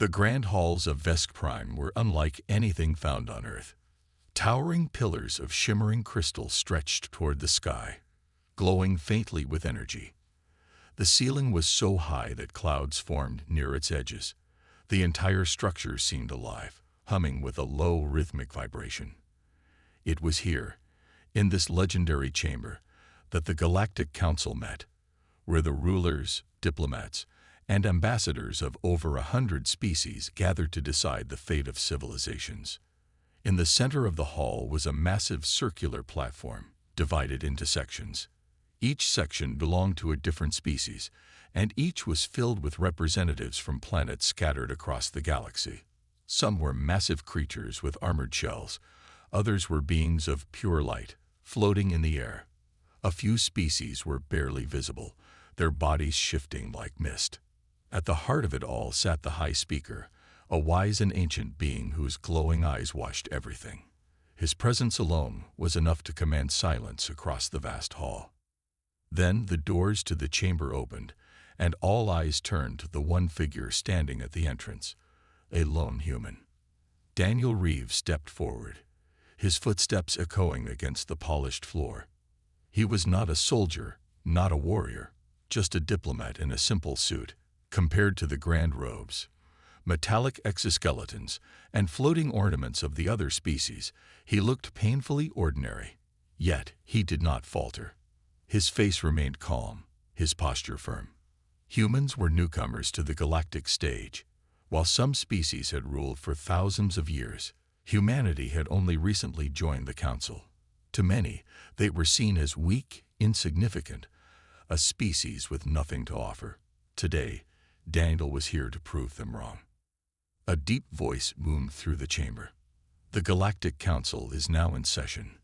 The grand halls of Vesk Prime were unlike anything found on Earth. Towering pillars of shimmering crystal stretched toward the sky, glowing faintly with energy. The ceiling was so high that clouds formed near its edges. The entire structure seemed alive, humming with a low rhythmic vibration. It was here, in this legendary chamber, that the Galactic Council met, where the rulers, diplomats, and ambassadors of over 100 species gathered to decide the fate of civilizations. In the center of the hall was a massive circular platform, divided into sections. Each section belonged to a different species, and each was filled with representatives from planets scattered across the galaxy. Some were massive creatures with armored shells, others were beings of pure light, floating in the air. A few species were barely visible, their bodies shifting like mist. At the heart of it all sat the High Speaker, a wise and ancient being whose glowing eyes watched everything. His presence alone was enough to command silence across the vast hall. Then the doors to the chamber opened, and all eyes turned to the one figure standing at the entrance, a lone human. Daniel Reeves stepped forward, his footsteps echoing against the polished floor. He was not a soldier, not a warrior, just a diplomat in a simple suit. Compared to the grand robes, metallic exoskeletons, and floating ornaments of the other species, he looked painfully ordinary. Yet he did not falter. His face remained calm, his posture firm. Humans were newcomers to the galactic stage. While some species had ruled for thousands of years, humanity had only recently joined the council. To many, they were seen as weak, insignificant, a species with nothing to offer. Today, Daniel was here to prove them wrong. A deep voice boomed through the chamber. The Galactic Council is now in session.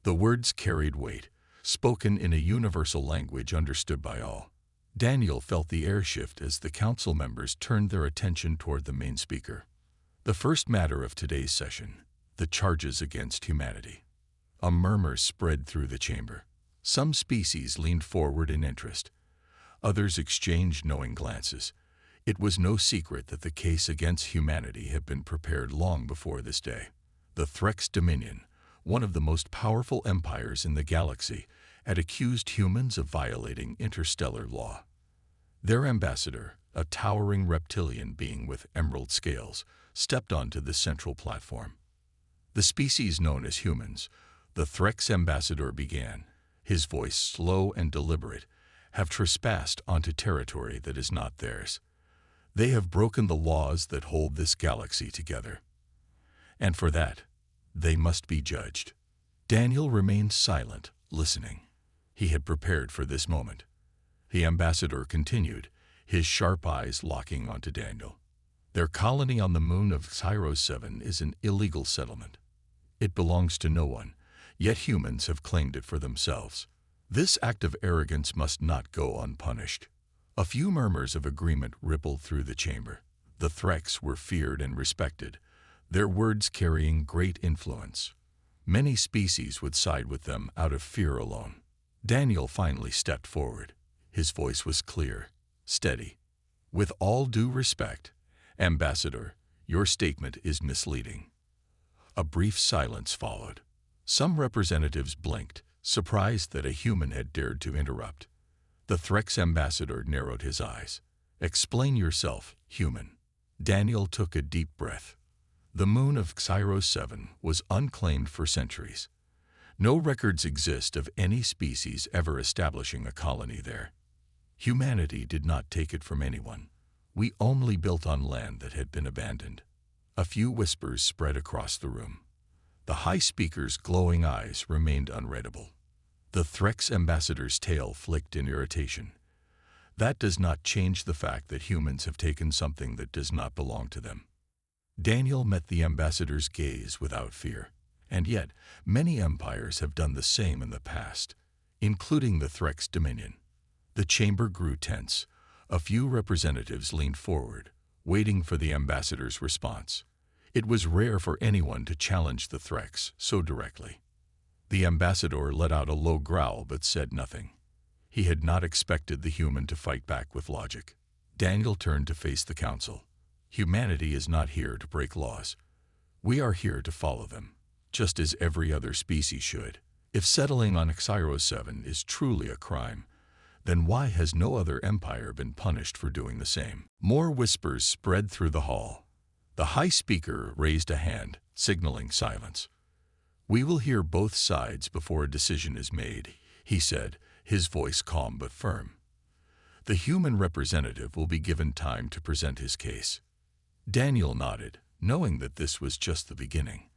The words carried weight, spoken in a universal language understood by all. Daniel felt the air shift as the council members turned their attention toward the main speaker. The first matter of today's session, the charges against humanity. A murmur spread through the chamber. Some species leaned forward in interest. Others exchanged knowing glances. It was no secret that the case against humanity had been prepared long before this day. The Threx Dominion, one of the most powerful empires in the galaxy, had accused humans of violating interstellar law. Their ambassador, a towering reptilian being with emerald scales, stepped onto the central platform. The species known as humans, the Threx ambassador began, his voice slow and deliberate, have trespassed onto territory that is not theirs. They have broken the laws that hold this galaxy together. And for that, they must be judged. Daniel remained silent, listening. He had prepared for this moment. The ambassador continued, his sharp eyes locking onto Daniel. Their colony on the moon of Xyros 7 is an illegal settlement. It belongs to no one, yet humans have claimed it for themselves. This act of arrogance must not go unpunished. A few murmurs of agreement rippled through the chamber. The Threx were feared and respected, their words carrying great influence. Many species would side with them out of fear alone. Daniel finally stepped forward. His voice was clear, steady. With all due respect, Ambassador, your statement is misleading. A brief silence followed. Some representatives blinked, surprised that a human had dared to interrupt. The Threx ambassador narrowed his eyes. Explain yourself, human. Daniel took a deep breath. The moon of Xyros 7 was unclaimed for centuries. No records exist of any species ever establishing a colony there. Humanity did not take it from anyone. We only built on land that had been abandoned. A few whispers spread across the room. The High Speaker's glowing eyes remained unreadable. The Threx ambassador's tail flicked in irritation. That does not change the fact that humans have taken something that does not belong to them. Daniel met the ambassador's gaze without fear, and yet many empires have done the same in the past, including the Threx Dominion. The chamber grew tense. A few representatives leaned forward, waiting for the ambassador's response. It was rare for anyone to challenge the Threx so directly. The ambassador let out a low growl but said nothing. He had not expected the human to fight back with logic. Daniel turned to face the council. Humanity is not here to break laws. We are here to follow them, just as every other species should. If settling on Xyro 7 is truly a crime, then why has no other empire been punished for doing the same? More whispers spread through the hall. The High Speaker raised a hand, signaling silence. "We will hear both sides before a decision is made," he said, his voice calm but firm. "The human representative will be given time to present his case." Daniel nodded, knowing that this was just the beginning.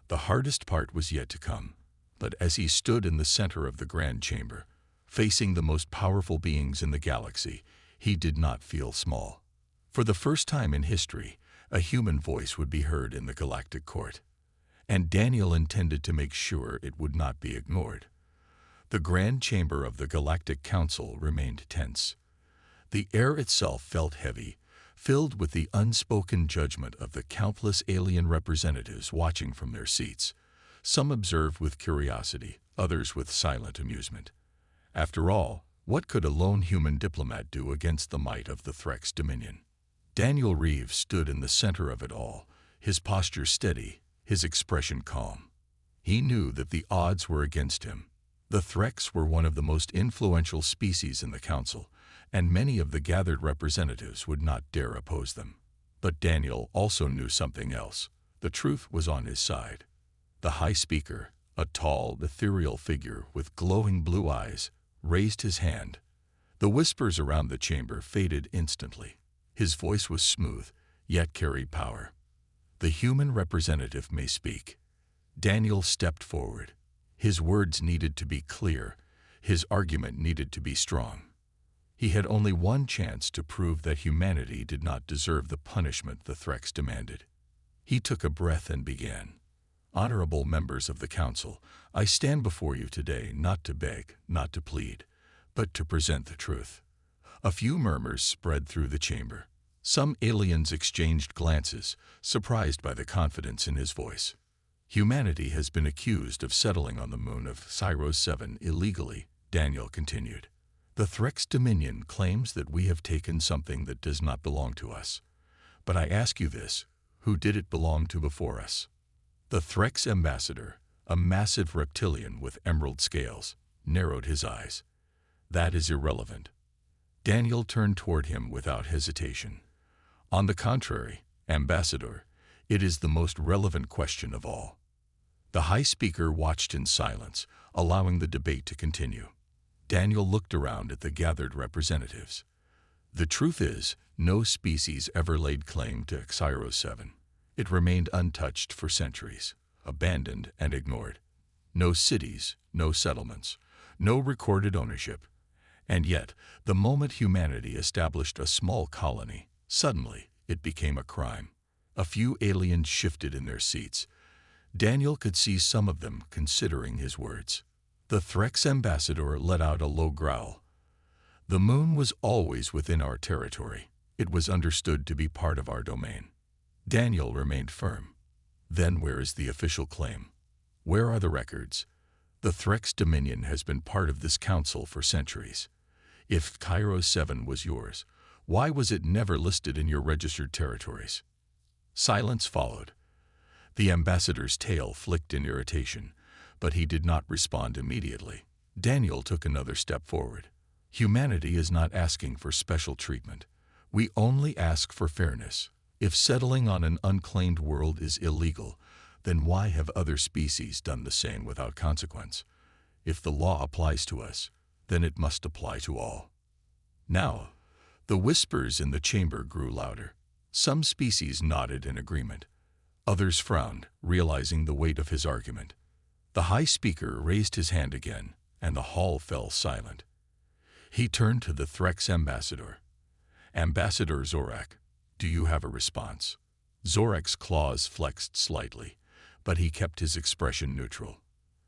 The hardest part was yet to come, but as he stood in the center of the grand chamber, facing the most powerful beings in the galaxy, he did not feel small. For the first time in history, a human voice would be heard in the galactic court, and Daniel intended to make sure it would not be ignored. The grand chamber of the Galactic Council remained tense. The air itself felt heavy, filled with the unspoken judgment of the countless alien representatives watching from their seats. Some observed with curiosity, others with silent amusement. After all, what could a lone human diplomat do against the might of the Threx Dominion? Daniel Reeves stood in the center of it all, his posture steady, his expression calm. He knew that the odds were against him. The Threx were one of the most influential species in the Council, and many of the gathered representatives would not dare oppose them. But Daniel also knew something else. The truth was on his side. The High Speaker, a tall, ethereal figure with glowing blue eyes, raised his hand. The whispers around the chamber faded instantly. His voice was smooth, yet carried power. "The human representative may speak." Daniel stepped forward. His words needed to be clear. His argument needed to be strong. He had only one chance to prove that humanity did not deserve the punishment the Threx demanded. He took a breath and began. "Honorable members of the Council, I stand before you today not to beg, not to plead, but to present the truth." A few murmurs spread through the chamber. Some aliens exchanged glances, surprised by the confidence in his voice. "Humanity has been accused of settling on the moon of Xyro 7 illegally," Daniel continued. "The Threx Dominion claims that we have taken something that does not belong to us. But I ask you this, who did it belong to before us?" The Threx ambassador, a massive reptilian with emerald scales, narrowed his eyes. "That is irrelevant." Daniel turned toward him without hesitation. "On the contrary, Ambassador, it is the most relevant question of all." The High Speaker watched in silence, allowing the debate to continue. Daniel looked around at the gathered representatives. "The truth is, no species ever laid claim to Xyro 7. It remained untouched for centuries, abandoned and ignored. No cities, no settlements, no recorded ownership. And yet, the moment humanity established a small colony, suddenly it became a crime. A few aliens shifted in their seats. Daniel could see some of them considering his words. The Threx ambassador let out a low growl. "The moon was always within our territory. It was understood to be part of our domain." Daniel remained firm. "Then where is the official claim? Where are the records? The Threx Dominion has been part of this council for centuries. If Xyro 7 was yours, why was it never listed in your registered territories?" Silence followed. The ambassador's tail flicked in irritation, but he did not respond immediately. Daniel took another step forward. "Humanity is not asking for special treatment. We only ask for fairness. If settling on an unclaimed world is illegal, then why have other species done the same without consequence? If the law applies to us, then it must apply to all." Now, the whispers in the chamber grew louder. Some species nodded in agreement. Others frowned, realizing the weight of his argument. The High Speaker raised his hand again, and the hall fell silent. He turned to the Threx ambassador. "Ambassador Zorak, do you have a response?" Zorak's claws flexed slightly, but he kept his expression neutral.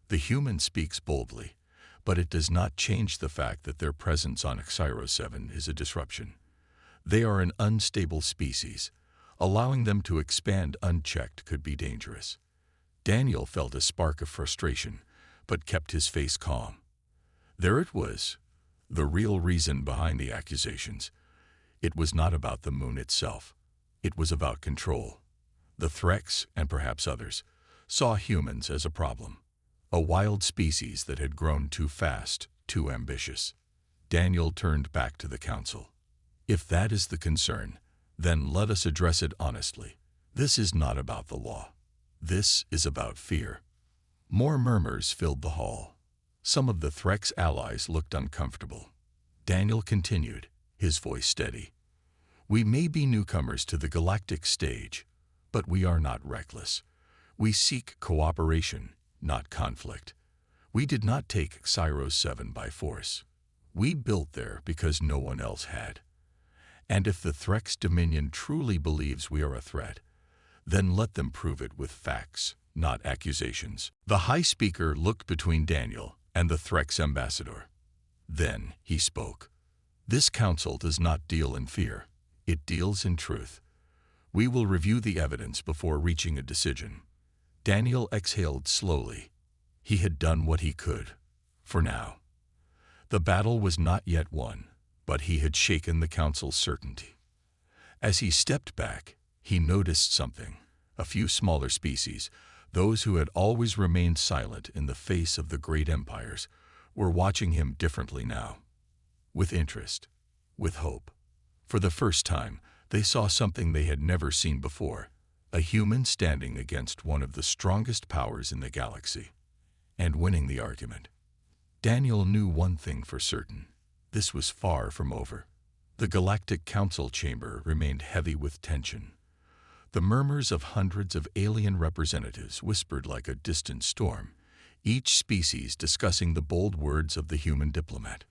"The human speaks boldly, but it does not change the fact that their presence on Xyro 7 is a disruption. They are an unstable species. Allowing them to expand unchecked could be dangerous." Daniel felt a spark of frustration, but kept his face calm. There it was, the real reason behind the accusations. It was not about the moon itself. It was about control. The Threx, and perhaps others, saw humans as a problem, a wild species that had grown too fast, too ambitious. Daniel turned back to the council. If that is the concern, then let us address it honestly. This is not about the law. This is about fear. More murmurs filled the hall. Some of the Threx allies looked uncomfortable. Daniel continued, his voice steady. We may be newcomers to the galactic stage, but we are not reckless. We seek cooperation, not conflict. We did not take Cyros 7 by force. We built there because no one else had. And if the Threx Dominion truly believes we are a threat, then let them prove it with facts, not accusations. The High Speaker looked between Daniel and the Threx ambassador. Then he spoke. This council does not deal in fear. It deals in truth. We will review the evidence before reaching a decision. Daniel exhaled slowly. He had done what he could. For now. The battle was not yet won, but he had shaken the council's certainty. As he stepped back, he noticed something. A few smaller species, those who had always remained silent in the face of the great empires, were watching him differently now. With interest, with hope. For the first time, they saw something they had never seen before, a human standing against one of the strongest powers in the galaxy, and winning the argument. Daniel knew one thing for certain. This was far from over. The Galactic Council chamber remained heavy with tension. The murmurs of hundreds of alien representatives whispered like a distant storm, each species discussing the bold words of the human diplomat.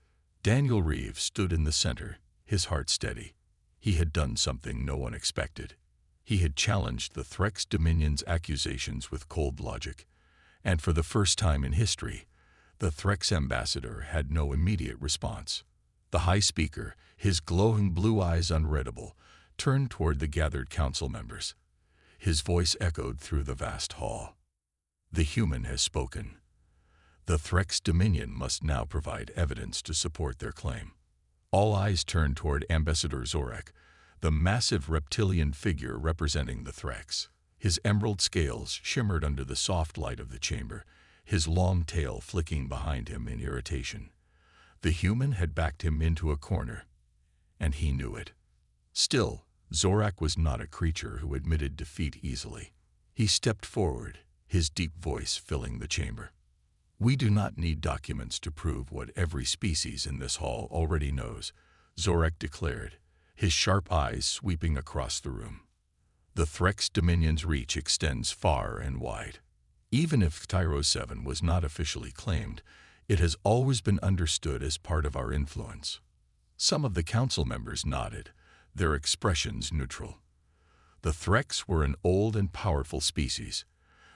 Daniel Reeves stood in the center, his heart steady. He had done something no one expected. He had challenged the Threx Dominion's accusations with cold logic, and for the first time in history, the Threx ambassador had no immediate response. The High Speaker, his glowing blue eyes unreadable, turned toward the gathered council members. His voice echoed through the vast hall. The human has spoken. The Threx Dominion must now provide evidence to support their claim. All eyes turned toward Ambassador Zorak, the massive reptilian figure representing the Threx. His emerald scales shimmered under the soft light of the chamber, his long tail flicking behind him in irritation. The human had backed him into a corner, and he knew it. Still, Zorak was not a creature who admitted defeat easily. He stepped forward, his deep voice filling the chamber. We do not need documents to prove what every species in this hall already knows, Zorak declared, his sharp eyes sweeping across the room. The Threx Dominion's reach extends far and wide. Even if Tyro 7 was not officially claimed, it has always been understood as part of our influence. Some of the council members nodded, their expressions neutral. The Threx were an old and powerful species.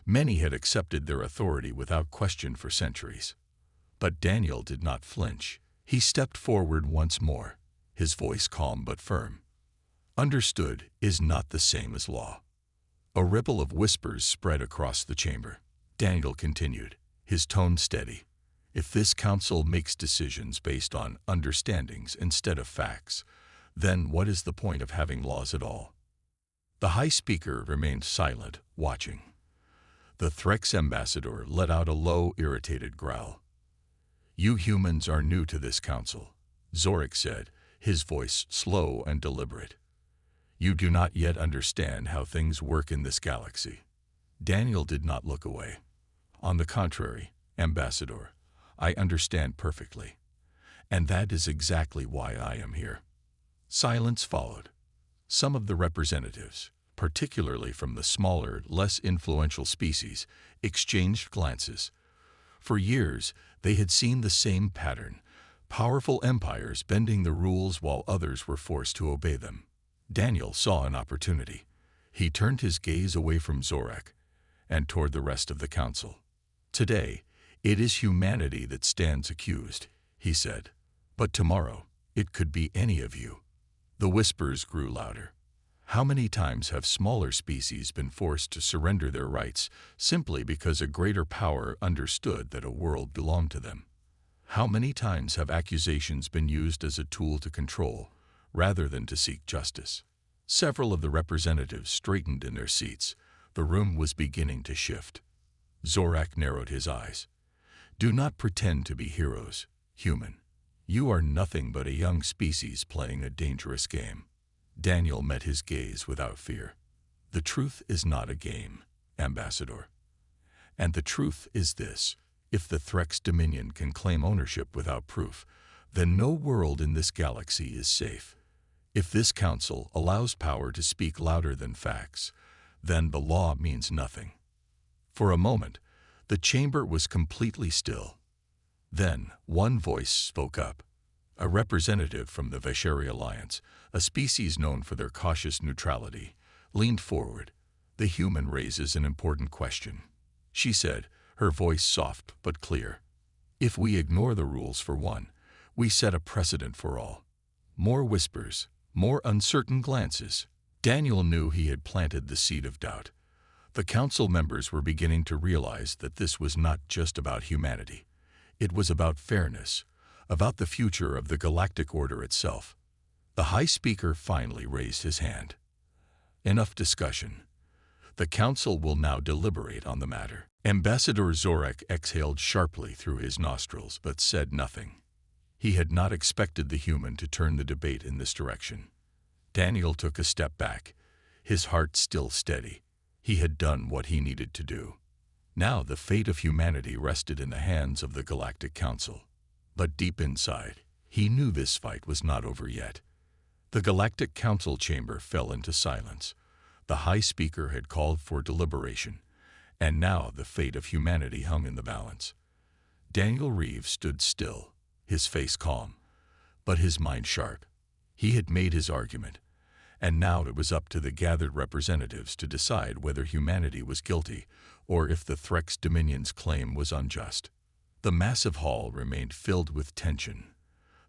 Many had accepted their authority without question for centuries. But Daniel did not flinch. He stepped forward once more, his voice calm but firm. Understood is not the same as law. A ripple of whispers spread across the chamber. Daniel continued, his tone steady. If this council makes decisions based on understandings instead of facts, then what is the point of having laws at all? The High Speaker remained silent, watching. The Threx ambassador let out a low, irritated growl. You humans are new to this council, Zorak said, his voice slow and deliberate. You do not yet understand how things work in this galaxy. Daniel did not look away. On the contrary, Ambassador, I understand perfectly. And that is exactly why I am here. Silence followed. Some of the representatives, particularly from the smaller, less influential species, exchanged glances. For years, they had seen the same pattern, powerful empires bending the rules while others were forced to obey them. Daniel saw an opportunity. He turned his gaze away from Zorak and toward the rest of the council. Today, it is humanity that stands accused, he said. But tomorrow, it could be any of you. The whispers grew louder. How many times have smaller species been forced to surrender their rights simply because a greater power understood that a world belonged to them? How many times have accusations been used as a tool to control, rather than to seek justice? Several of the representatives straightened in their seats. The room was beginning to shift. Zorak narrowed his eyes. Do not pretend to be heroes, human. You are nothing but a young species playing a dangerous game. Daniel met his gaze without fear. The truth is not a game, Ambassador. And the truth is this: if the Threx Dominion can claim ownership without proof, then no world in this galaxy is safe. If this council allows power to speak louder than facts, then the law means nothing. For a moment, the chamber was completely still. Then one voice spoke up. A representative from the Vesheri Alliance, a species known for their cautious neutrality, leaned forward. The human raises an important question, she said, her voice soft but clear. If we ignore the rules for one, we set a precedent for all. More whispers, more uncertain glances. Daniel knew he had planted the seed of doubt. The council members were beginning to realize that this was not just about humanity. It was about fairness, about the future of the galactic order itself. The High Speaker finally raised his hand. Enough discussion. The council will now deliberate on the matter. Ambassador Zorak exhaled sharply through his nostrils but said nothing. He had not expected the human to turn the debate in this direction. Daniel took a step back, his heart still steady. He had done what he needed to do. Now the fate of humanity rested in the hands of the Galactic Council. But deep inside, he knew this fight was not over yet. The Galactic Council chamber fell into silence. The High Speaker had called for deliberation, and now the fate of humanity hung in the balance. Daniel Reeves stood still, his face calm, but his mind sharp. He had made his argument, and now it was up to the gathered representatives to decide whether humanity was guilty or if the Threx Dominion's claim was unjust. The massive hall remained filled with tension.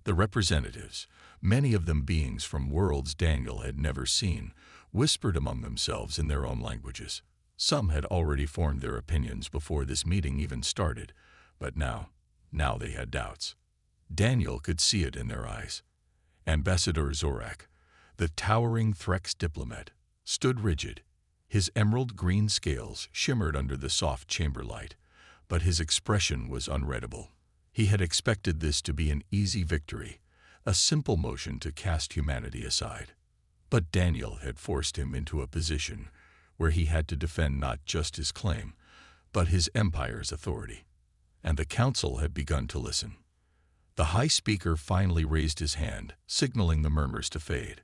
The representatives, many of them beings from worlds Daniel had never seen, whispered among themselves in their own languages. Some had already formed their opinions before this meeting even started, but now they had doubts. Daniel could see it in their eyes. Ambassador Zorak, the towering Threx diplomat, stood rigid. His emerald green scales shimmered under the soft chamber light, but his expression was unreadable. He had expected this to be an easy victory, a simple motion to cast humanity aside. But Daniel had forced him into a position where he had to defend not just his claim, but his empire's authority. And the council had begun to listen. The High Speaker finally raised his hand, signaling the murmurs to fade.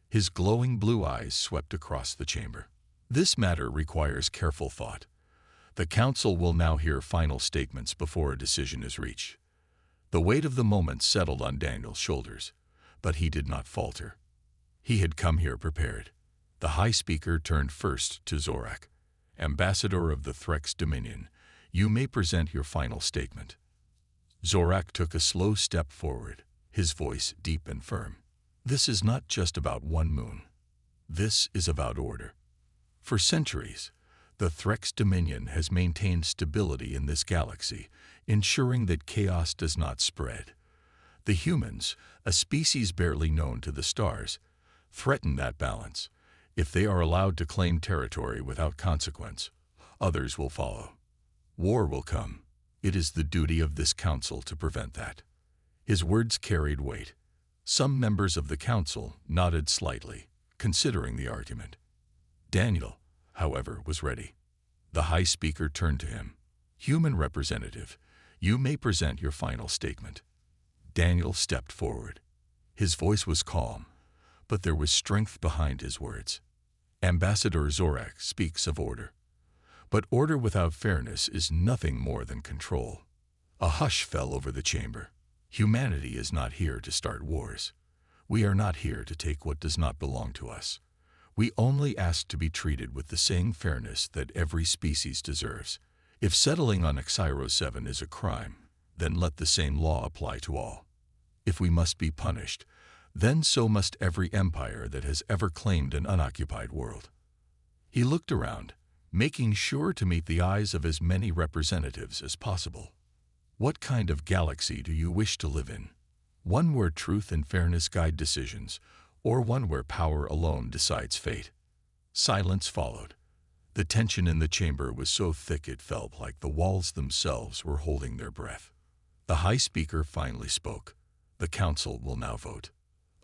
His glowing blue eyes swept across the chamber. This matter requires careful thought. The council will now hear final statements before a decision is reached. The weight of the moment settled on Daniel's shoulders, but he did not falter. He had come here prepared. The High Speaker turned first to Zorak. Ambassador of the Threx Dominion, you may present your final statement. Zorak took a slow step forward, his voice deep and firm. This is not just about one moon. This is about order. For centuries, the Threx Dominion has maintained stability in this galaxy, ensuring that chaos does not spread. The humans, a species barely known to the stars, threaten that balance. If they are allowed to claim territory without consequence, others will follow. War will come. It is the duty of this council to prevent that. His words carried weight. Some members of the council nodded slightly, considering the argument. Daniel, however, was ready. The High Speaker turned to him. Human representative, you may present your final statement. Daniel stepped forward. His voice was calm, but there was strength behind his words. Ambassador Zorak speaks of order. But order without fairness is nothing more than control. A hush fell over the chamber. Humanity is not here to start wars. We are not here to take what does not belong to us. We only ask to be treated with the same fairness that every species deserves. If settling on Xyro 7 is a crime, then let the same law apply to all. If we must be punished, then so must every empire that has ever claimed an unoccupied world. He looked around, making sure to meet the eyes of as many representatives as possible. What kind of galaxy do you wish to live in? One where truth and fairness guide decisions, or one where power alone decides fate. Silence followed. The tension in the chamber was so thick it felt like the walls themselves were holding their breath. The High Speaker finally spoke. The council will now vote.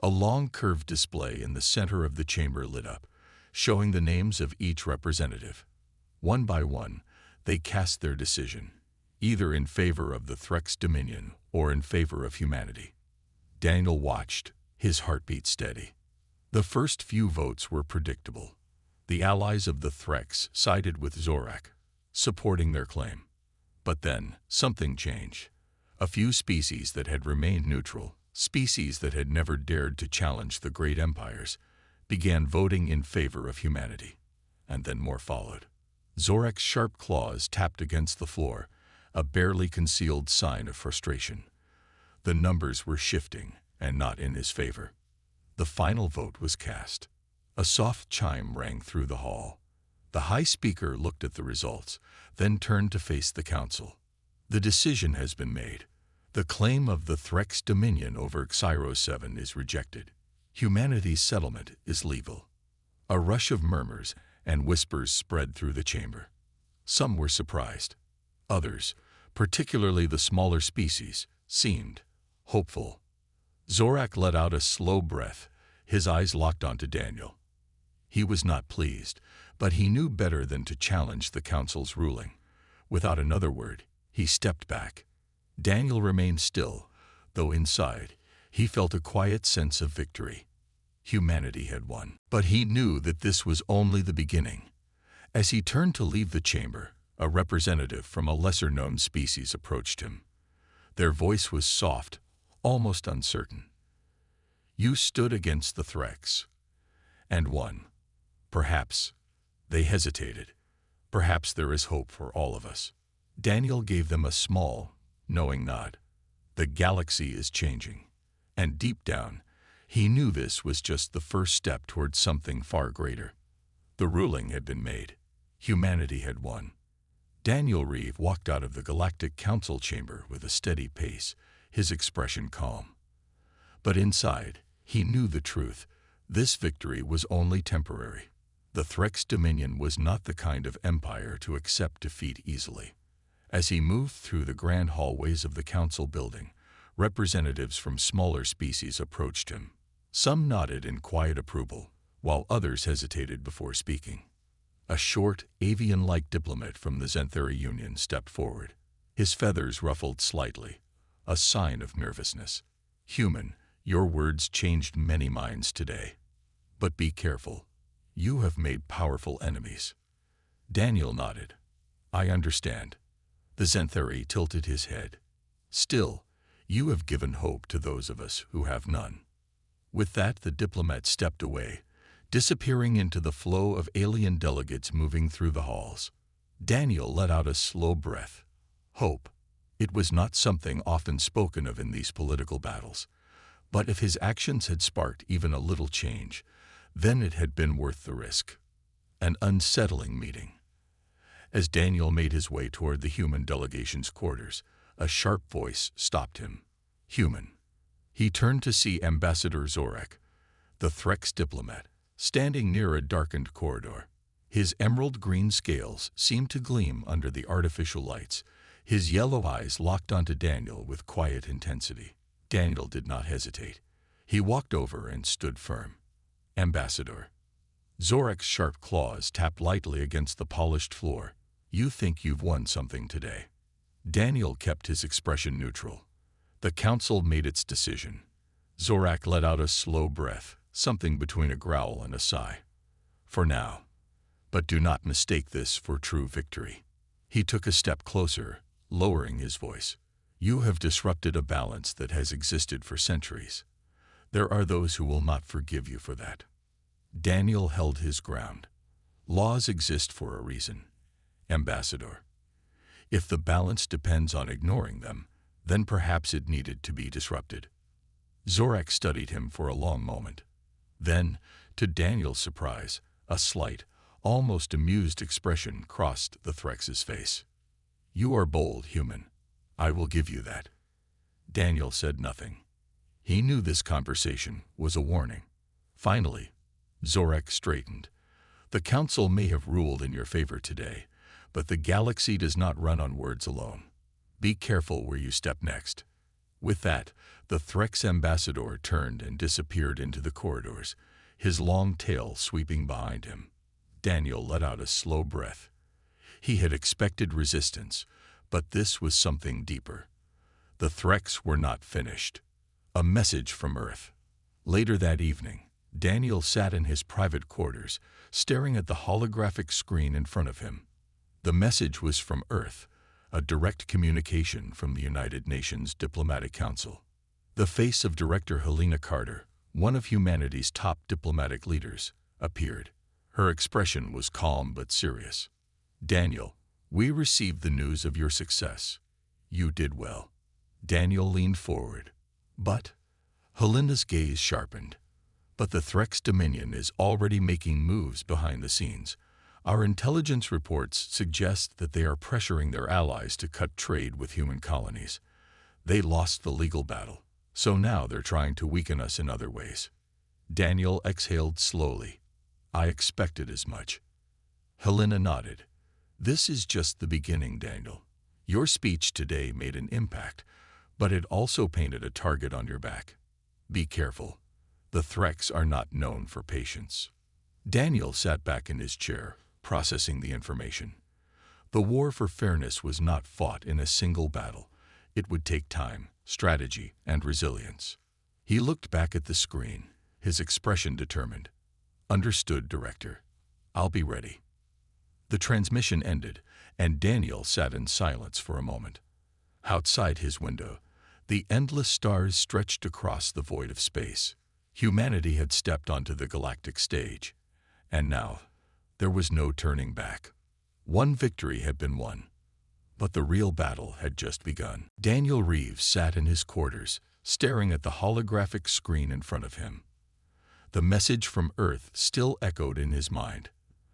A long curved display in the center of the chamber lit up, showing the names of each representative. One by one, they cast their decision, either in favor of the Threx dominion or in favor of humanity. Daniel watched, his heartbeat steady. The first few votes were predictable. The allies of the Threx sided with Zorak, supporting their claim. But then, something changed. A few species that had remained neutral, species that had never dared to challenge the great empires, began voting in favor of humanity. And then more followed. Zorak's sharp claws tapped against the floor, a barely concealed sign of frustration. The numbers were shifting, and not in his favor. The final vote was cast. A soft chime rang through the hall. The High Speaker looked at the results, then turned to face the council. The decision has been made. The claim of the Threx dominion over Xyro 7 is rejected. Humanity's settlement is legal. A rush of murmurs and whispers spread through the chamber. Some were surprised. Others, particularly the smaller species, seemed hopeful. Zorak let out a slow breath, his eyes locked onto Daniel. He was not pleased, but he knew better than to challenge the council's ruling. Without another word, he stepped back. Daniel remained still, though inside, he felt a quiet sense of victory. Humanity had won. But he knew that this was only the beginning. As he turned to leave the chamber, a representative from a lesser-known species approached him. Their voice was soft, almost uncertain. You stood against the Threx, and won. Perhaps. They hesitated. Perhaps there is hope for all of us. Daniel gave them a small, knowing nod. The galaxy is changing. And deep down, he knew this was just the first step towards something far greater. The ruling had been made. Humanity had won. Daniel Reeve walked out of the Galactic Council chamber with a steady pace, his expression calm. But inside, he knew the truth. This victory was only temporary. The Threx dominion was not the kind of empire to accept defeat easily. As he moved through the grand hallways of the council building, representatives from smaller species approached him. Some nodded in quiet approval, while others hesitated before speaking. A short, avian-like diplomat from the Xanthari Union stepped forward. His feathers ruffled slightly, a sign of nervousness. Human, your words changed many minds today. But be careful. You have made powerful enemies. Daniel nodded. I understand. The Xanthari tilted his head. Still, you have given hope to those of us who have none. With that, the diplomat stepped away, disappearing into the flow of alien delegates moving through the halls. Daniel let out a slow breath. Hope. It was not something often spoken of in these political battles. But if his actions had sparked even a little change, then it had been worth the risk. An unsettling meeting. As Daniel made his way toward the human delegation's quarters, a sharp voice stopped him. Human. He turned to see Ambassador Zorak, the Threx diplomat, standing near a darkened corridor. His emerald-green scales seemed to gleam under the artificial lights, his yellow eyes locked onto Daniel with quiet intensity. Daniel did not hesitate. He walked over and stood firm. Ambassador. Zorak's sharp claws tapped lightly against the polished floor. You think you've won something today. Daniel kept his expression neutral. The council made its decision. Zorak let out a slow breath, something between a growl and a sigh. For now. But do not mistake this for true victory. He took a step closer, lowering his voice. You have disrupted a balance that has existed for centuries. There are those who will not forgive you for that. Daniel held his ground. Laws exist for a reason. Ambassador. If the balance depends on ignoring them, then perhaps it needed to be disrupted. Zorak studied him for a long moment. Then, to Daniel's surprise, a slight, almost amused expression crossed the Threx's face. You are bold, human. I will give you that. Daniel said nothing. He knew this conversation was a warning. Finally, Zorak straightened. The Council may have ruled in your favor today, but the galaxy does not run on words alone. Be careful where you step next. With that, the Threx ambassador turned and disappeared into the corridors, his long tail sweeping behind him. Daniel let out a slow breath. He had expected resistance, but this was something deeper. The Threx were not finished. A message from Earth. Later that evening, Daniel sat in his private quarters, staring at the holographic screen in front of him. The message was from Earth, a direct communication from the United Nations Diplomatic Council. The face of Director Helena Carter, one of humanity's top diplomatic leaders, appeared. Her expression was calm but serious. Daniel, we received the news of your success. You did well. Daniel leaned forward. But Helena's gaze sharpened. But the Threx Dominion is already making moves behind the scenes. Our intelligence reports suggest that they are pressuring their allies to cut trade with human colonies. They lost the legal battle, so now they're trying to weaken us in other ways. Daniel exhaled slowly. I expected as much. Helena nodded. This is just the beginning, Daniel. Your speech today made an impact, but it also painted a target on your back. Be careful. The Threx are not known for patience. Daniel sat back in his chair, processing the information. The war for fairness was not fought in a single battle. It would take time, strategy, and resilience. He looked back at the screen, his expression determined. Understood, Director. I'll be ready. The transmission ended, and Daniel sat in silence for a moment. Outside his window, the endless stars stretched across the void of space. Humanity had stepped onto the galactic stage, and now there was no turning back. One victory had been won, but the real battle had just begun. Daniel Reeves sat in his quarters, staring at the holographic screen in front of him. The message from Earth still echoed in his mind.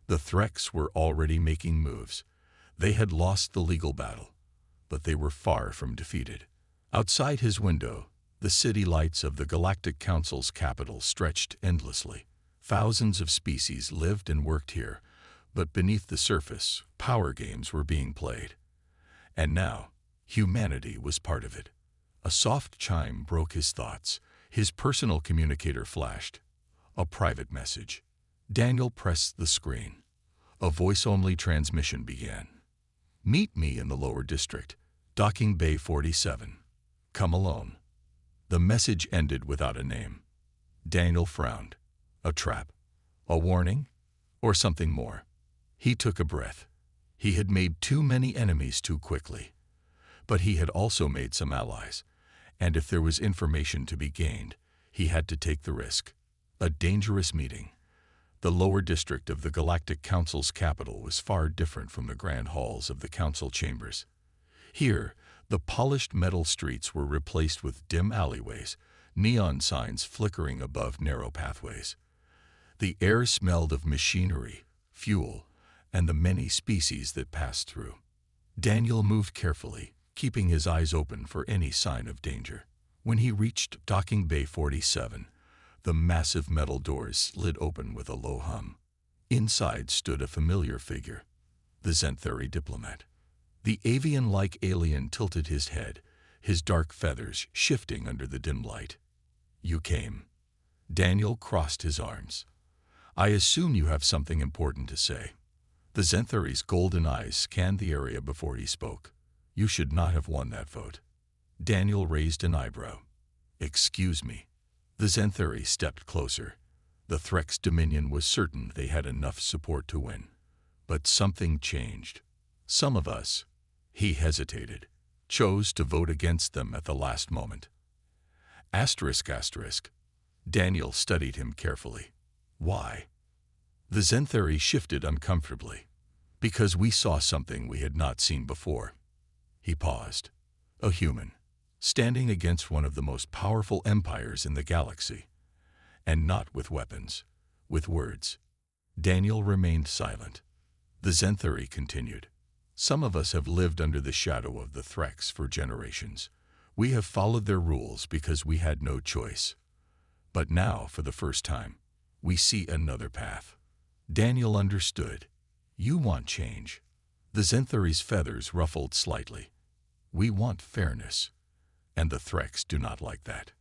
The Threx were already making moves. They had lost the legal battle, but they were far from defeated. Outside his window, the city lights of the Galactic Council's capital stretched endlessly. Thousands of species lived and worked here, but beneath the surface, power games were being played. And now, humanity was part of it. A soft chime broke his thoughts. His personal communicator flashed. A private message. Daniel pressed the screen. A voice-only transmission began. Meet me in the lower district, docking bay 47. Come alone. The message ended without a name. Daniel frowned. A trap? A warning? Or something more? He took a breath. He had made too many enemies too quickly. But he had also made some allies, and if there was information to be gained, he had to take the risk. A dangerous meeting. The lower district of the Galactic Council's capital was far different from the grand halls of the council chambers. Here, the polished metal streets were replaced with dim alleyways, neon signs flickering above narrow pathways. The air smelled of machinery, fuel, and the many species that passed through. Daniel moved carefully, keeping his eyes open for any sign of danger. When he reached docking bay 47, the massive metal doors slid open with a low hum. Inside stood a familiar figure, the Xanthari Diplomat. The avian-like alien tilted his head, his dark feathers shifting under the dim light. You came. Daniel crossed his arms. I assume you have something important to say. The Xanthari's golden eyes scanned the area before he spoke. You should not have won that vote. Daniel raised an eyebrow. Excuse me. The Xanthari stepped closer. The Threx Dominion was certain they had enough support to win. But something changed. Some of us, he hesitated, chose to vote against them at the last moment. Asterisk. Daniel studied him carefully. Why? The Xanthari shifted uncomfortably. Because we saw something we had not seen before. He paused. A human, standing against one of the most powerful empires in the galaxy. And not with weapons, with words. Daniel remained silent. The Xanthari continued. Some of us have lived under the shadow of the Threx for generations. We have followed their rules because we had no choice. But now, for the first time, We see another path. Daniel understood. You want change. The Zenthuri's feathers ruffled slightly. We want fairness. And the Threx do not like that.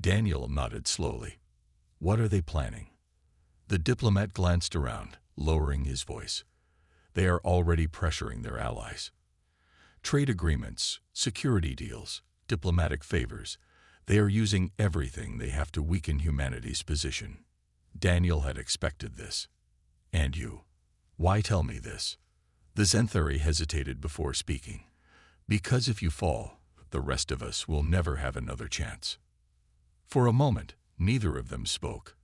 Daniel nodded slowly. What are they planning? The diplomat glanced around, lowering his voice. They are already pressuring their allies. Trade agreements, security deals, diplomatic favors. They are using everything they have to weaken humanity's position. Daniel had expected this. And you? Why tell me this? The Zenthuri hesitated before speaking. Because if you fall, the rest of us will never have another chance. For a moment, neither of them spoke.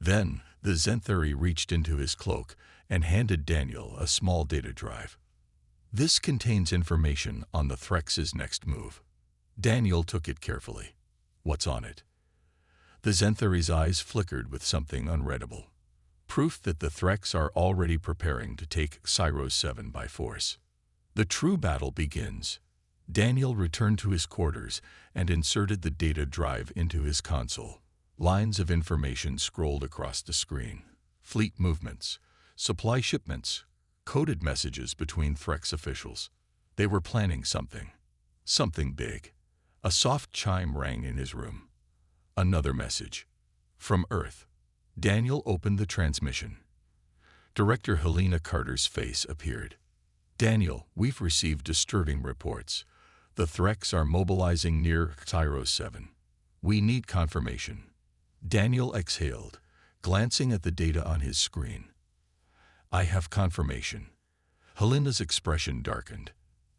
Then, the Zenthuri reached into his cloak and handed Daniel a small data drive. This contains information on the Threx's next move. Daniel took it carefully. What's on it? The Zenthuri's eyes flickered with something unreadable. Proof that the Threx are already preparing to take Scifi 7 by force. The true battle begins. Daniel returned to his quarters and inserted the data drive into his console. Lines of information scrolled across the screen. Fleet movements, supply shipments, coded messages between Threx officials. They were planning something. Something big. A soft chime rang in his room. Another message. From Earth. Daniel opened the transmission. Director Helena Carter's face appeared. Daniel, we've received disturbing reports. The Threx are mobilizing near Scifi 7. We need confirmation. Daniel exhaled, glancing at the data on his screen. I have confirmation. Helena's expression darkened.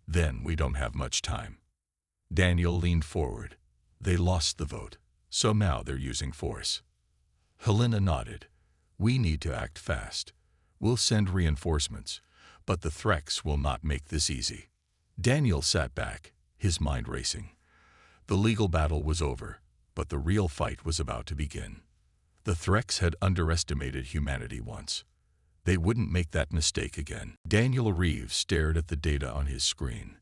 Then we don't have much time. Daniel leaned forward. They lost the vote, so now they're using force. Helena nodded. We need to act fast. We'll send reinforcements, but the Threx will not make this easy. Daniel sat back, his mind racing. The legal battle was over, but the real fight was about to begin. The Threx had underestimated humanity once. They wouldn't make that mistake again. Daniel Reeves stared at the data on his screen.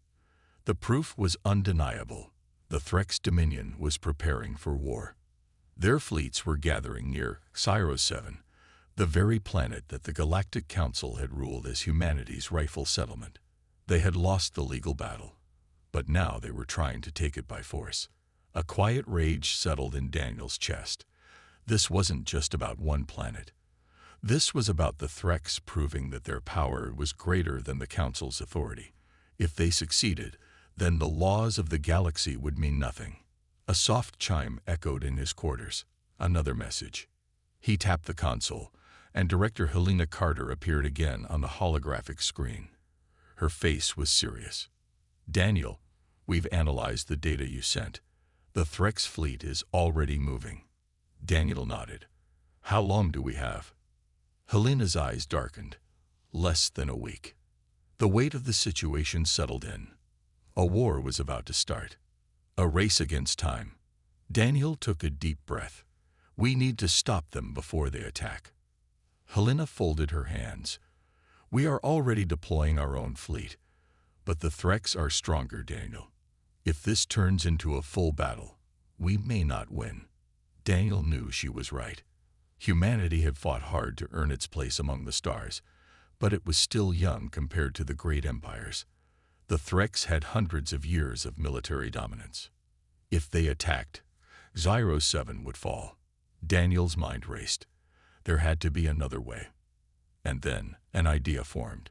The proof was undeniable. The Threx Dominion was preparing for war. Their fleets were gathering near Scifi 7, the very planet that the Galactic Council had ruled as humanity's rightful settlement. They had lost the legal battle, but now they were trying to take it by force. A quiet rage settled in Daniel's chest. This wasn't just about one planet. This was about the Threx proving that their power was greater than the Council's authority. If they succeeded, then the laws of the galaxy would mean nothing. A soft chime echoed in his quarters. Another message. He tapped the console, and Director Helena Carter appeared again on the holographic screen. Her face was serious. Daniel, we've analyzed the data you sent. The Threx fleet is already moving. Daniel nodded. How long do we have? Helena's eyes darkened. Less than a week. The weight of the situation settled in. A war was about to start. A race against time. Daniel took a deep breath. We need to stop them before they attack. Helena folded her hands. We are already deploying our own fleet, but the Threx are stronger, Daniel. If this turns into a full battle, we may not win. Daniel knew she was right. Humanity had fought hard to earn its place among the stars, but it was still young compared to the great empires. The Threx had hundreds of years of military dominance. If they attacked, Scifi 7 would fall. Daniel's mind raced. There had to be another way. And then an idea formed.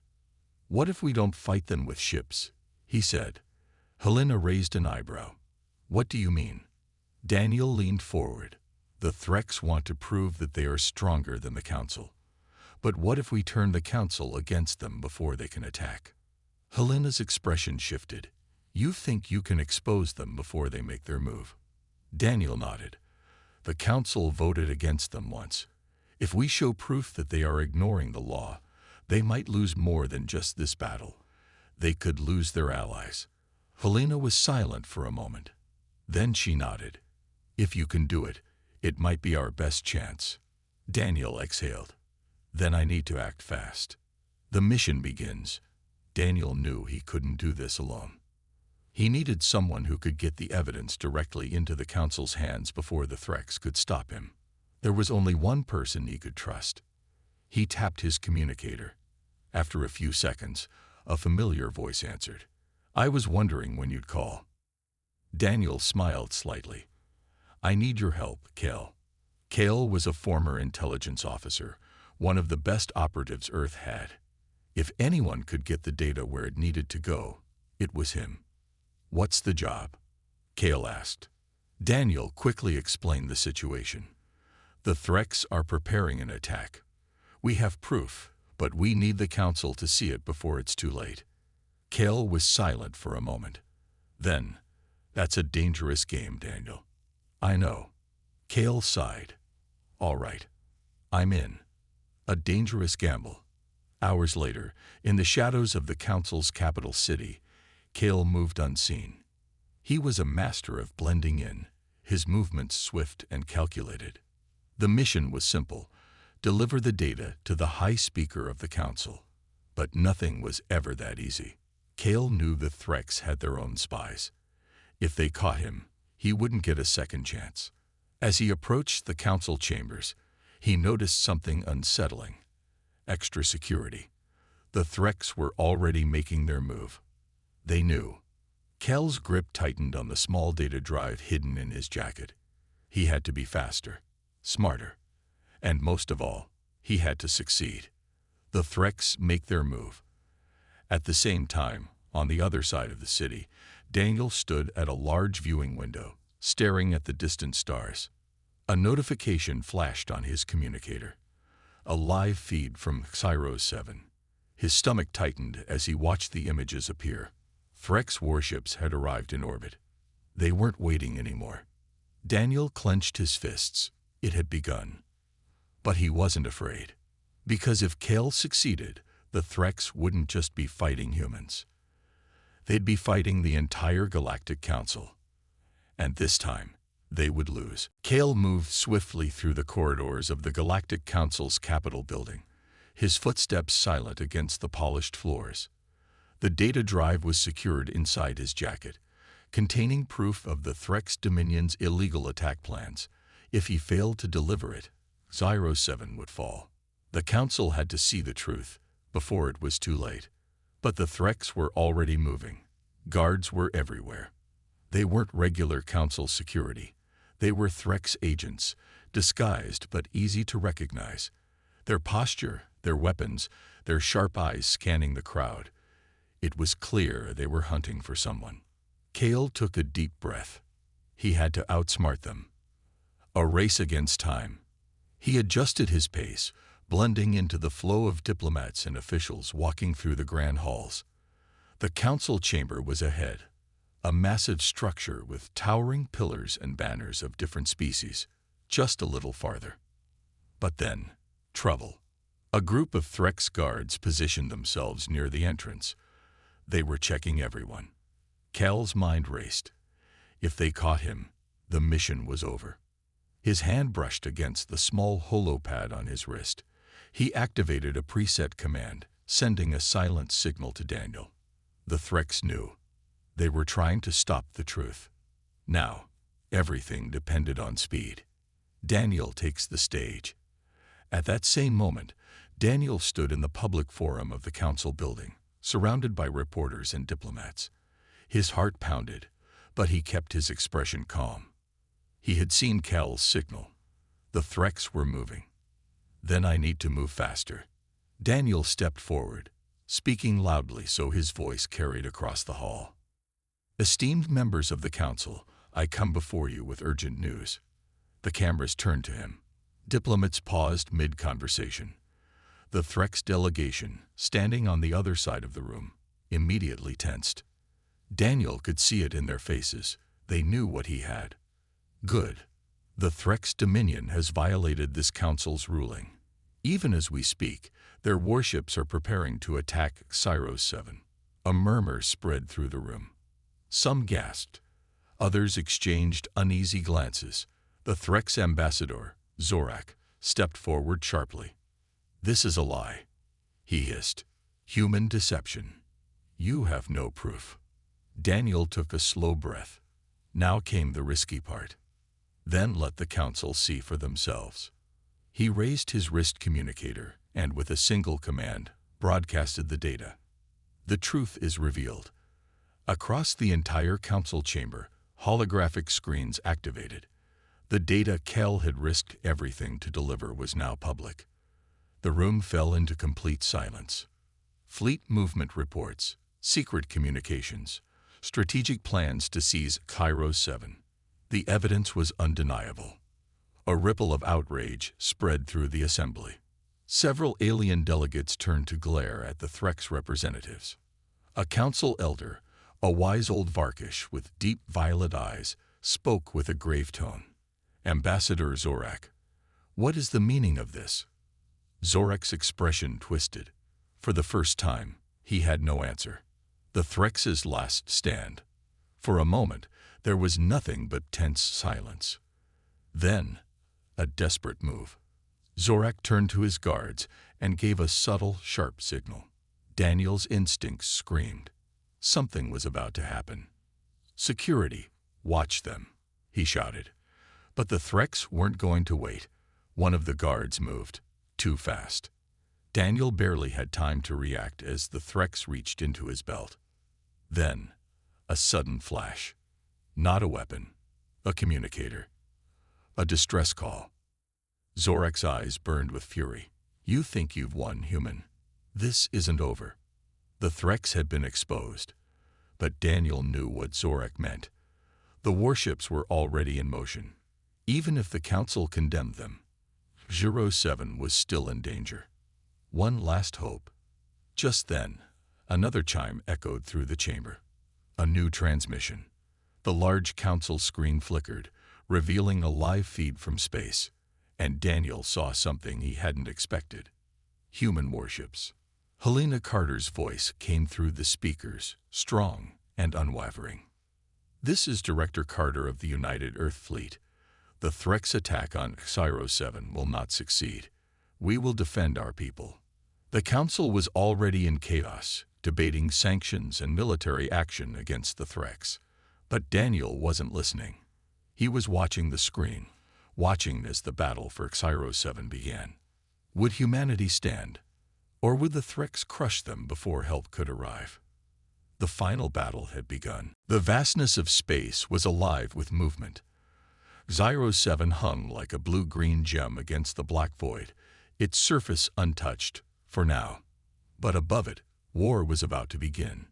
What if we don't fight them with ships? He said. Helena raised an eyebrow. What do you mean? Daniel leaned forward. The Threx want to prove that they are stronger than the Council. But what if we turn the Council against them before they can attack? Helena's expression shifted. You think you can expose them before they make their move? Daniel nodded. The Council voted against them once. If we show proof that they are ignoring the law, they might lose more than just this battle. They could lose their allies. Helena was silent for a moment. Then she nodded. If you can do it, it might be our best chance. Daniel exhaled. Then I need to act fast. The mission begins. Daniel knew he couldn't do this alone. He needed someone who could get the evidence directly into the Council's hands before the Threx could stop him. There was only one person he could trust. He tapped his communicator. After a few seconds, a familiar voice answered. "I was wondering when you'd call." Daniel smiled slightly. "I need your help, Kale." Kale was a former intelligence officer, one of the best operatives Earth had. If anyone could get the data where it needed to go, it was him. "What's the job?" Kale asked. Daniel quickly explained the situation. "The Threx are preparing an attack. We have proof, but we need the Council to see it before it's too late." Kale was silent for a moment. Then, "That's a dangerous game, Daniel." "I know." Kale sighed. "All right. I'm in." A dangerous gamble. Hours later, in the shadows of the Council's capital city, Kale moved unseen. He was a master of blending in, his movements swift and calculated. The mission was simple: deliver the data to the high speaker of the Council. But nothing was ever that easy. Kale knew the Threx had their own spies. If they caught him, he wouldn't get a second chance. As he approached the Council chambers, he noticed something unsettling. Extra security. The Threx were already making their move. They knew. Kale's grip tightened on the small data drive hidden in his jacket. He had to be faster, smarter, and most of all, he had to succeed. The Threx make their move. At the same time, on the other side of the city, Daniel stood at a large viewing window, staring at the distant stars. A notification flashed on his communicator. A live feed from Scifi 7. His stomach tightened as he watched the images appear. Threx warships had arrived in orbit. They weren't waiting anymore. Daniel clenched his fists. It had begun. But he wasn't afraid. Because if Kale succeeded, the Threx wouldn't just be fighting humans. They'd be fighting the entire Galactic Council. And this time, they would lose. Kale moved swiftly through the corridors of the Galactic Council's Capitol building, his footsteps silent against the polished floors. The data drive was secured inside his jacket, containing proof of the Threx Dominion's illegal attack plans. If he failed to deliver it, Scifi 7 would fall. The Council had to see the truth before it was too late. But the Threx were already moving. Guards were everywhere. They weren't regular Council security. They were Threx agents, disguised but easy to recognize. Their posture, their weapons, their sharp eyes scanning the crowd. It was clear they were hunting for someone. Kale took a deep breath. He had to outsmart them. A race against time. He adjusted his pace, blending into the flow of diplomats and officials walking through the grand halls. The Council chamber was ahead, a massive structure with towering pillars and banners of different species, just a little farther. But then, trouble. A group of Threx guards positioned themselves near the entrance. They were checking everyone. Kale's mind raced. If they caught him, the mission was over. His hand brushed against the small holopad on his wrist. He activated a preset command, sending a silent signal to Daniel. The Threx knew. They were trying to stop the truth. Now, everything depended on speed. Daniel takes the stage. At that same moment, Daniel stood in the public forum of the Council building, surrounded by reporters and diplomats. His heart pounded, but he kept his expression calm. He had seen Kale's signal. The Threx were moving. Then I need to move faster. Daniel stepped forward, speaking loudly so his voice carried across the hall. Esteemed members of the Council, I come before you with urgent news. The cameras turned to him. Diplomats paused mid-conversation. The Threx delegation, standing on the other side of the room, immediately tensed. Daniel could see it in their faces. They knew what he had. Good. The Threx Dominion has violated this Council's ruling. Even as we speak, their warships are preparing to attack Scifi 7. A murmur spread through the room. Some gasped. Others exchanged uneasy glances. The Threx ambassador, Zorak, stepped forward sharply. This is a lie, he hissed. Human deception. You have no proof. Daniel took a slow breath. Now came the risky part. Then let the council see for themselves. He raised his wrist communicator and, with a single command, broadcasted the data. The truth is revealed. Across the entire council chamber, holographic screens activated. The data Kel had risked everything to deliver was now public. The room fell into complete silence. Fleet movement reports, secret communications, strategic plans to seize Cairo 7. The evidence was undeniable. A ripple of outrage spread through the assembly. Several alien delegates turned to glare at the Threx representatives. A council elder, a wise old Varkish with deep violet eyes, spoke with a grave tone. "Ambassador Zorak, what is the meaning of this?" Zorak's expression twisted. For the first time, he had no answer. The Threx's last stand. For a moment, there was nothing but tense silence. Then, a desperate move. Zorak turned to his guards and gave a subtle, sharp signal. Daniel's instincts screamed. Something was about to happen. "Security, watch them," he shouted. But the Threx weren't going to wait. One of the guards moved. Too fast. Daniel barely had time to react as the Threx reached into his belt. Then, a sudden flash. Not a weapon. A communicator. A distress call. Zorak's eyes burned with fury. "You think you've won, human. This isn't over." The Threx had been exposed. But Daniel knew what Zorak meant. The warships were already in motion. Even if the council condemned them, Cairo 7 was still in danger. One last hope. Just then, another chime echoed through the chamber. A new transmission. The large council screen flickered, revealing a live feed from space, and Daniel saw something he hadn't expected. Human warships. Helena Carter's voice came through the speakers, strong and unwavering. "This is Director Carter of the United Earth Fleet. The Threx attack on Cairo 7 will not succeed. We will defend our people." The council was already in chaos, debating sanctions and military action against the Threx. But Daniel wasn't listening. He was watching the screen, watching as the battle for Cairo 7 began. Would humanity stand, or would the Threx crush them before help could arrive? The final battle had begun. The vastness of space was alive with movement. Cairo 7 hung like a blue-green gem against the black void, its surface untouched, for now. But above it, war was about to begin.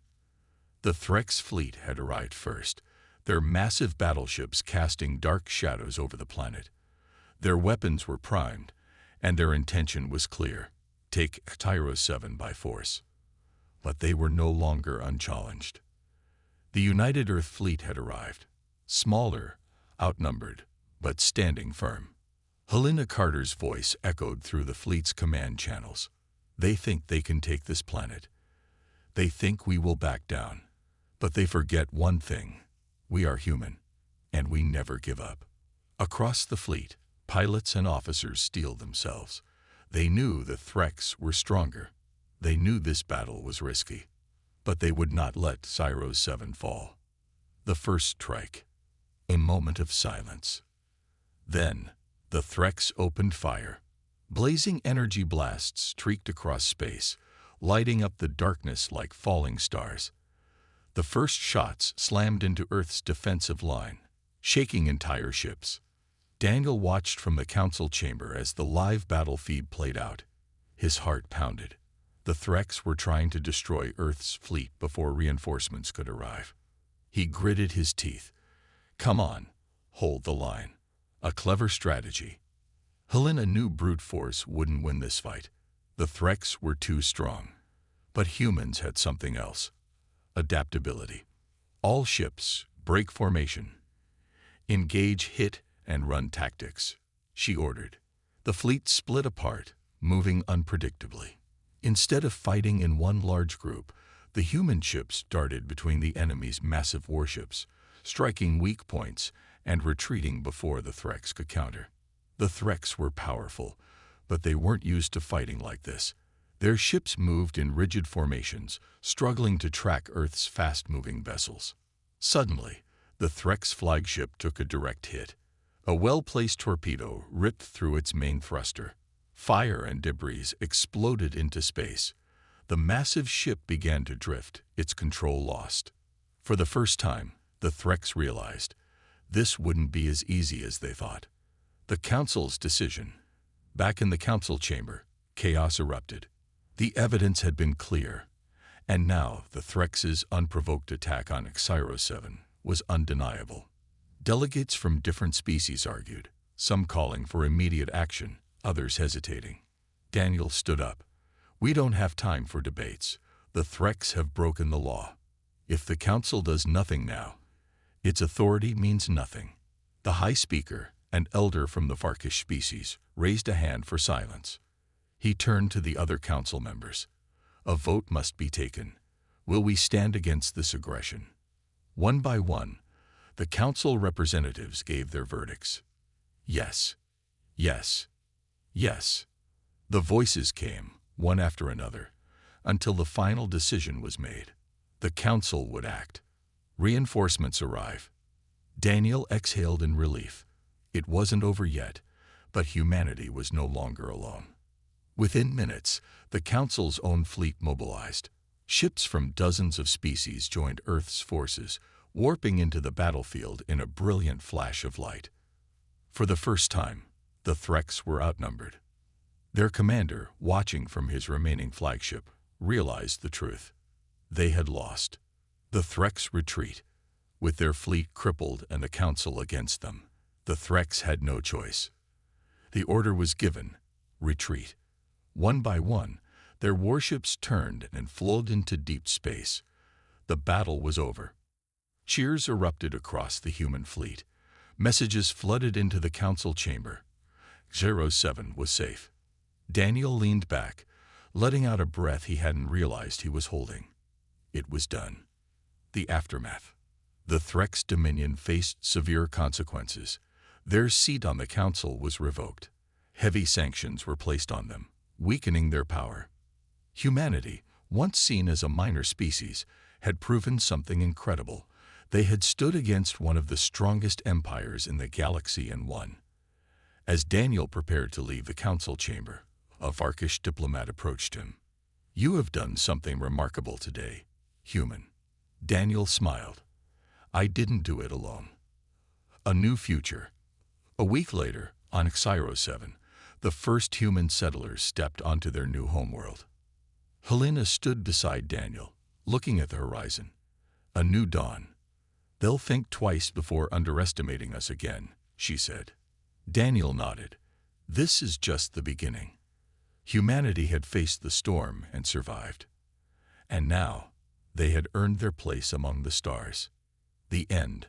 The Threx fleet had arrived first, their massive battleships casting dark shadows over the planet. Their weapons were primed, and their intention was clear: take Cairo 7 by force. But they were no longer unchallenged. The United Earth Fleet had arrived, smaller, outnumbered, but standing firm. Helena Carter's voice echoed through the fleet's command channels. "They think they can take this planet. They think we will back down. But they forget one thing. We are human, and we never give up." Across the fleet, pilots and officers steeled themselves. They knew the Threx were stronger. They knew this battle was risky. But they would not let Cairo 7 fall. The first strike. A moment of silence. Then, the Threx opened fire. Blazing energy blasts streaked across space, lighting up the darkness like falling stars. The first shots slammed into Earth's defensive line, shaking entire ships. Daniel watched from the council chamber as the live battle feed played out. His heart pounded. The Threx were trying to destroy Earth's fleet before reinforcements could arrive. He gritted his teeth. "Come on, hold the line." A clever strategy. Helena knew brute force wouldn't win this fight. The Threx were too strong. But humans had something else. Adaptability. All ships, break formation. Engage hit and run tactics, she ordered. The fleet split apart, moving unpredictably. Instead of fighting in one large group, the human ships darted between the enemy's massive warships, striking weak points and retreating before the Threx could counter. The Threx were powerful, but they weren't used to fighting like this. Their ships moved in rigid formations, struggling to track Earth's fast-moving vessels. Suddenly, the Threx flagship took a direct hit. A well-placed torpedo ripped through its main thruster. Fire and debris exploded into space. The massive ship began to drift, its control lost. For the first time, the Threx realized this wouldn't be as easy as they thought. The Council's decision. Back in the Council chamber, chaos erupted. The evidence had been clear, and now the Threx's unprovoked attack on HFY 7 was undeniable. Delegates from different species argued, some calling for immediate action, others hesitating. Daniel stood up. "We don't have time for debates. The Threx have broken the law. If the Council does nothing now, its authority means nothing." The High Speaker, an elder from the Farkish species, raised a hand for silence. He turned to the other Council members. "A vote must be taken. Will we stand against this aggression?" One by one, the Council representatives gave their verdicts. Yes, yes, yes. The voices came, one after another, until the final decision was made. The Council would act. Reinforcements arrive. Daniel exhaled in relief. It wasn't over yet, but humanity was no longer alone. Within minutes, the Council's own fleet mobilized. Ships from dozens of species joined Earth's forces, warping into the battlefield in a brilliant flash of light. For the first time, the Threx were outnumbered. Their commander, watching from his remaining flagship, realized the truth. They had lost. The Threx retreat. With their fleet crippled and the Council against them, the Threx had no choice. The order was given: retreat. One by one, their warships turned and flowed into deep space. The battle was over. Cheers erupted across the human fleet. Messages flooded into the Council chamber. HFY 7 was safe. Daniel leaned back, letting out a breath he hadn't realized he was holding. It was done. The aftermath. The Threx Dominion faced severe consequences. Their seat on the Council was revoked. Heavy sanctions were placed on them, weakening their power. Humanity, once seen as a minor species, had proven something incredible. They had stood against one of the strongest empires in the galaxy and won. As Daniel prepared to leave the Council chamber, a Farkish diplomat approached him. "You have done something remarkable today, human." Daniel smiled. "I didn't do it alone." A new future. A week later, on HFY 7, the first human settlers stepped onto their new homeworld. Helena stood beside Daniel, looking at the horizon. "A new dawn. They'll think twice before underestimating us again," she said. Daniel nodded. This is just the beginning. Humanity had faced the storm and survived. And now, they had earned their place among the stars. The end.